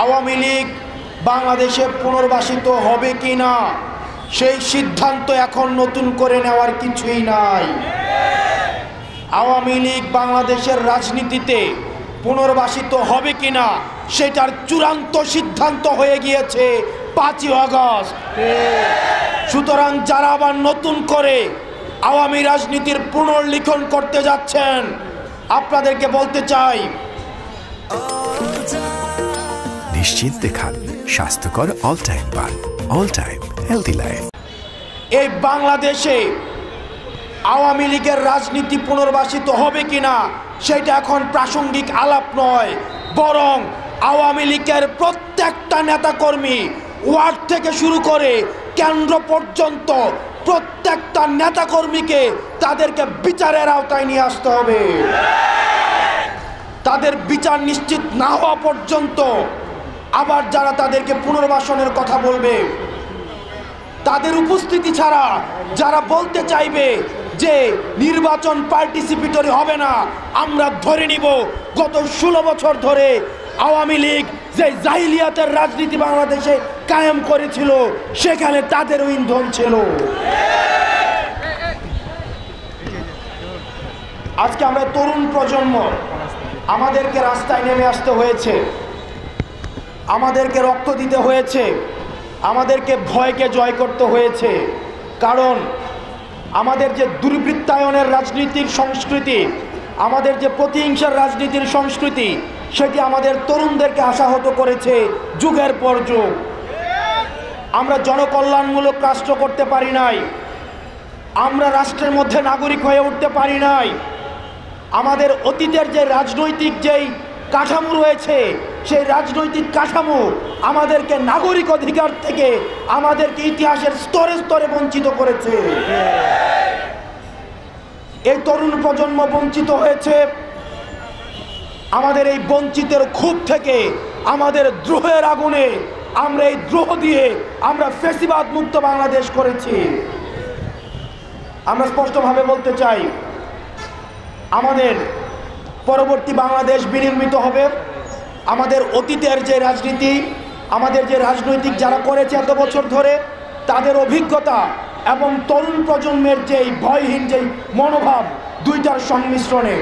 আওয়ামী লীগ বাংলাদেশে পুনর্বাসিত হবে কি না সেই সিদ্ধান্ত এখন নতুন করে নেওয়ার কিছুই নাই। আওয়ামী লীগ বাংলাদেশের রাজনীতিতে পুনর্বাসিত হবে কি না সেটার চূড়ান্ত সিদ্ধান্ত হয়ে গিয়েছে 5ই আগস্ট। সুতরাং যারা আবার নতুন করে আওয়ামী রাজনীতির পুনর্লিখন করতে যাচ্ছেন, আপনাদেরকে বলতে চাই, নিশ্চিন্তে খান স্বাস্থ্যকর অল টাইম পান, অল টাইম হেলদি লাইফ। এই বাংলাদেশে আওয়ামী লীগের রাজনীতি পুনর্বাসিত হবে কিনা সেটা এখন প্রাসঙ্গিক আলাপ নয়, বরং আওয়ামী লীগের প্রত্যেকটা নেতাকর্মী ওয়ার্ড থেকে শুরু করে কেন্দ্র পর্যন্ত প্রত্যেকটা নেতাকর্মীকে তাদেরকে বিচারের আওতায় নিয়ে আসতে হবে। তাদের বিচার নিশ্চিত না হওয়া পর্যন্ত আবার যারা তাদেরকে পুনর্বাসনের কথা বলবে, তাদের উপস্থিতি ছাড়া যারা বলতে চাইবে যে নির্বাচন পার্টিসিপেটরি হবে না, আমরা ধরে নিব গত 16 বছর ধরে আওয়ামী লীগ যে জাহিলিয়াতের রাজনীতি বাংলাদেশে কায়েম করেছিল সেখানে তাদেরও ইন্ধন ছিল। আজকে আমরা তরুণ প্রজন্ম, আমাদেরকে রাস্তায় নেমে আসতে হয়েছে, আমাদেরকে রক্ত দিতে হয়েছে, আমাদেরকে ভয়কে জয় করতে হয়েছে। কারণ আমাদের যে দুর্বৃত্তায়নের রাজনীতির সংস্কৃতি, আমাদের যে প্রতিহিংসার রাজনীতির সংস্কৃতি, সেটি আমাদের তরুণদেরকে আশাহত করেছে যুগের পর যুগ। আমরা জনকল্যাণমূলক রাষ্ট্র করতে পারি নাই, আমরা রাষ্ট্রের মধ্যে নাগরিক হয়ে উঠতে পারি নাই। আমাদের অতীতের যে রাজনৈতিক যেই কাঠামো রয়েছে, সেই রাজনৈতিক কাঠামো আমাদেরকে নাগরিক অধিকার থেকে আমাদেরকে ইতিহাসের স্তরে স্তরে বঞ্চিত করেছে। এই তরুণ প্রজন্ম বঞ্চিত হয়েছে। আমাদের এই বঞ্চিতের ক্ষোভ থেকে, আমাদের দ্রোহের আগুনে, আমরা এই দ্রোহ দিয়ে আমরা ফ্যাসিবাদ মুক্ত বাংলাদেশ করেছি। আমরা স্পষ্টভাবে বলতে চাই, আমাদের পরবর্তী বাংলাদেশ বিনির্মিত হবে আমাদের অতীতের যে রাজনীতি, আমাদের যে রাজনৈতিক যারা করেছে এত বছর ধরে, তাদের অভিজ্ঞতা এবং তরুণ প্রজন্মের যেই ভয়হীন যেই মনোভাব, দুইটার সংমিশ্রণে